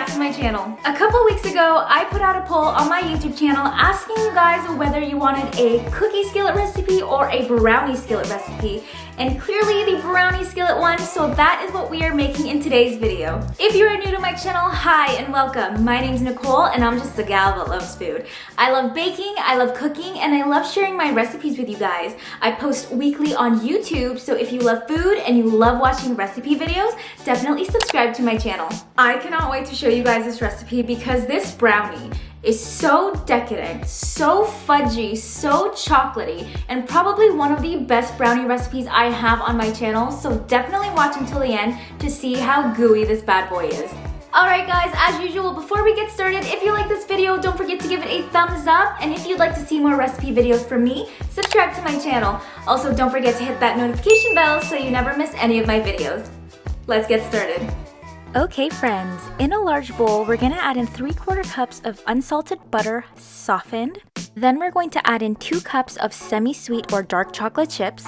back to my channel. A couple weeks ago, I put out a poll on my YouTube channel asking you guys whether you wanted a cookie skillet recipe or a brownie skillet recipe. And clearly the brownie skillet won, so that is what we are making in today's video. If you are new to my channel, hi and welcome. My name's Nicole and I'm just a gal that loves food. I love baking, I love cooking, and I love sharing my recipes with you guys. I post weekly on YouTube, so if you love food and you love watching recipe videos, definitely subscribe to my channel. I cannot wait to show you guys this recipe because this brownie is so decadent, so fudgy, so chocolatey, and probably one of the best brownie recipes I have on my channel, so definitely watch until the end to see how gooey this bad boy is. Alright guys, as usual, before we get started, if you like this video, don't forget to give it a thumbs up, and if you'd like to see more recipe videos from me, subscribe to my channel. Also, don't forget to hit that notification bell so you never miss any of my videos. Let's get started. Okay friends, in a large bowl, we're gonna add in 3/4 cups of unsalted butter, softened. Then we're going to add in 2 cups of semi-sweet or dark chocolate chips.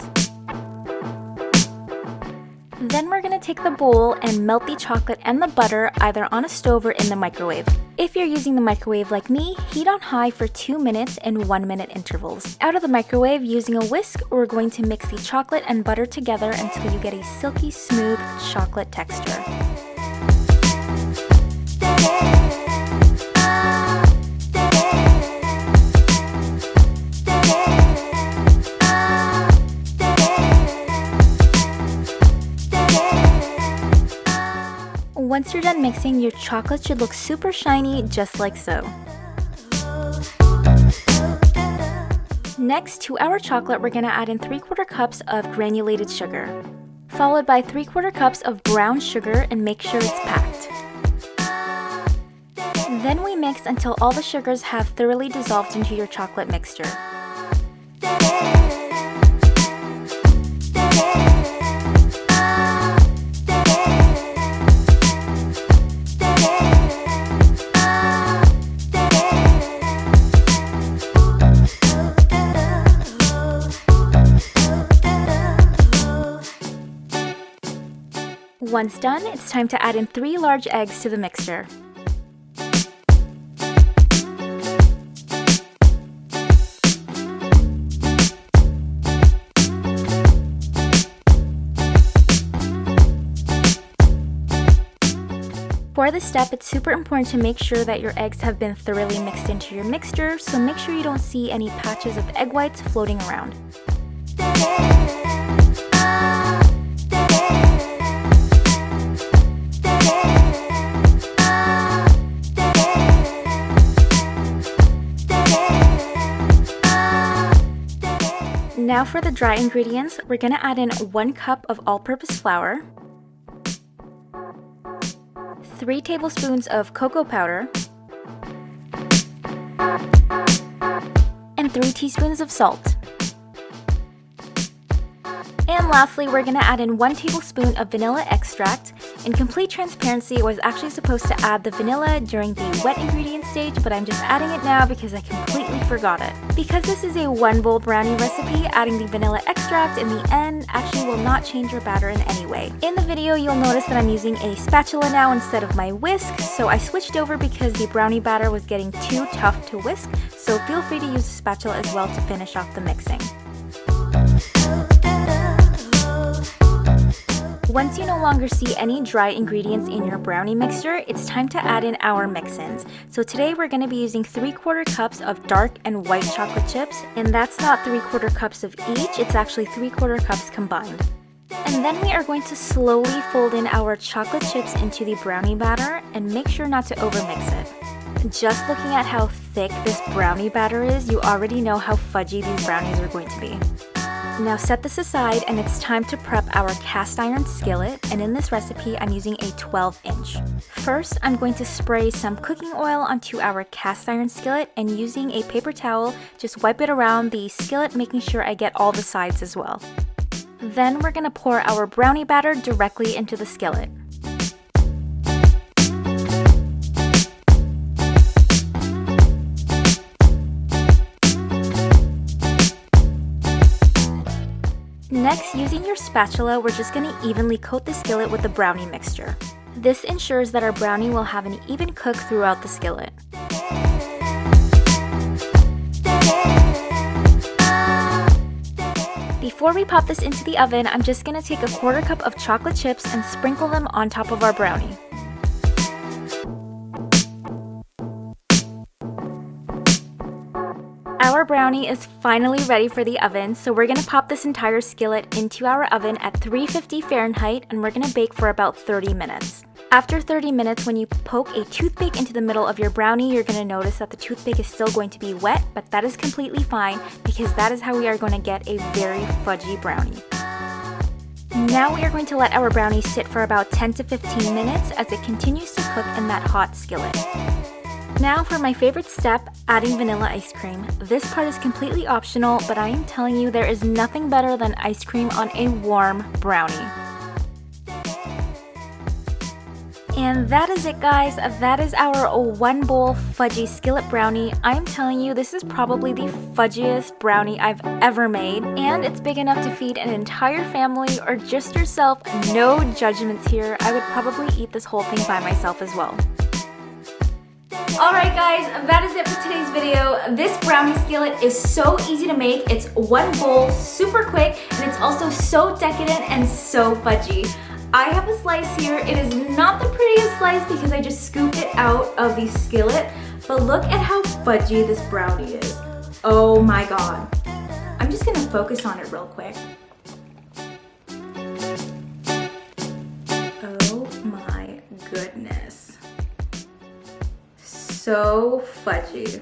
Then we're gonna take the bowl and melt the chocolate and the butter either on a stove or in the microwave. If you're using the microwave like me, heat on high for 2 minutes in 1-minute intervals. Out of the microwave, using a whisk, we're going to mix the chocolate and butter together until you get a silky smooth chocolate texture. Once you're done mixing, your chocolate should look super shiny, just like so. Next, to our chocolate, we're gonna add in 3/4 cups of granulated sugar, followed by 3/4 cups of brown sugar, and make sure it's packed. Then we mix until all the sugars have thoroughly dissolved into your chocolate mixture. Once done, it's time to add in 3 large eggs to the mixture. For this step, it's super important to make sure that your eggs have been thoroughly mixed into your mixture, so make sure you don't see any patches of egg whites floating around. Now for the dry ingredients, we're gonna add in 1 cup of all-purpose flour, 3 tablespoons of cocoa powder, and 3 teaspoons of salt. And lastly, we're gonna add in 1 tablespoon of vanilla extract. In complete transparency, I was actually supposed to add the vanilla during the wet ingredient stage, but I'm just adding it now because I completely forgot it. Because this is a 1-bowl brownie recipe, adding the vanilla extract in the end actually will not change your batter in any way. In the video, you'll notice that I'm using a spatula now instead of my whisk, so I switched over because the brownie batter was getting too tough to whisk, so feel free to use a spatula as well to finish off the mixing. Once you no longer see any dry ingredients in your brownie mixture, it's time to add in our mix-ins. So today we're going to be using 3/4 cups of dark and white chocolate chips, and that's not 3/4 cups of each, it's actually 3/4 cups combined. And then we are going to slowly fold in our chocolate chips into the brownie batter and make sure not to overmix it. Just looking at how thick this brownie batter is, you already know how fudgy these brownies are going to be. Now set this aside and it's time to prep our cast iron skillet, and in this recipe I'm using a 12-inch. First, I'm going to spray some cooking oil onto our cast iron skillet, and using a paper towel, just wipe it around the skillet, making sure I get all the sides as well. Then we're going to pour our brownie batter directly into the skillet. Next, using your spatula, we're just going to evenly coat the skillet with the brownie mixture. This ensures that our brownie will have an even cook throughout the skillet. Before we pop this into the oven, I'm just going to take a 1/4 cup of chocolate chips and sprinkle them on top of our brownie. Our brownie is finally ready for the oven, so we're going to pop this entire skillet into our oven at 350 Fahrenheit and we're going to bake for about 30 minutes. After 30 minutes, when you poke a toothpick into the middle of your brownie, you're going to notice that the toothpick is still going to be wet, but that is completely fine because that is how we are going to get a very fudgy brownie. Now we are going to let our brownie sit for about 10 to 15 minutes as it continues to cook in that hot skillet. Now for my favorite step, adding vanilla ice cream. This part is completely optional, but I am telling you there is nothing better than ice cream on a warm brownie. And that is it, guys. That is our 1 bowl fudgy skillet brownie. I'm telling you, this is probably the fudgiest brownie I've ever made. And it's big enough to feed an entire family or just yourself. No judgments here. I would probably eat this whole thing by myself as well. Alright guys, that is it for today's video. This brownie skillet is so easy to make. It's 1 bowl, super quick, and it's also so decadent and so fudgy. I have a slice here. It is not the prettiest slice because I just scooped it out of the skillet, but look at how fudgy this brownie is. Oh my god. I'm just gonna focus on it real quick. Oh my goodness. So fudgy.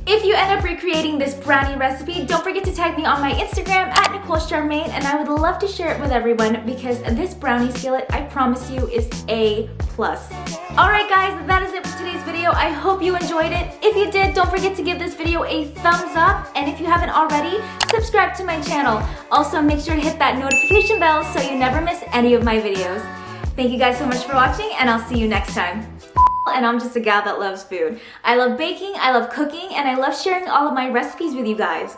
If you end up recreating this brownie recipe, don't forget to tag me on my Instagram at NicoleCharmaine, and I would love to share it with everyone because this brownie skillet, I promise you, is A+. Alright guys, that is it for today's video. I hope you enjoyed it. If you did, don't forget to give this video a thumbs up, and if you haven't already, subscribe to my channel. Also, make sure to hit that notification bell so you never miss any of my videos. Thank you guys so much for watching, and I'll see you next time. And I'm just a gal that loves food. I love baking, I love cooking, and I love sharing all of my recipes with you guys.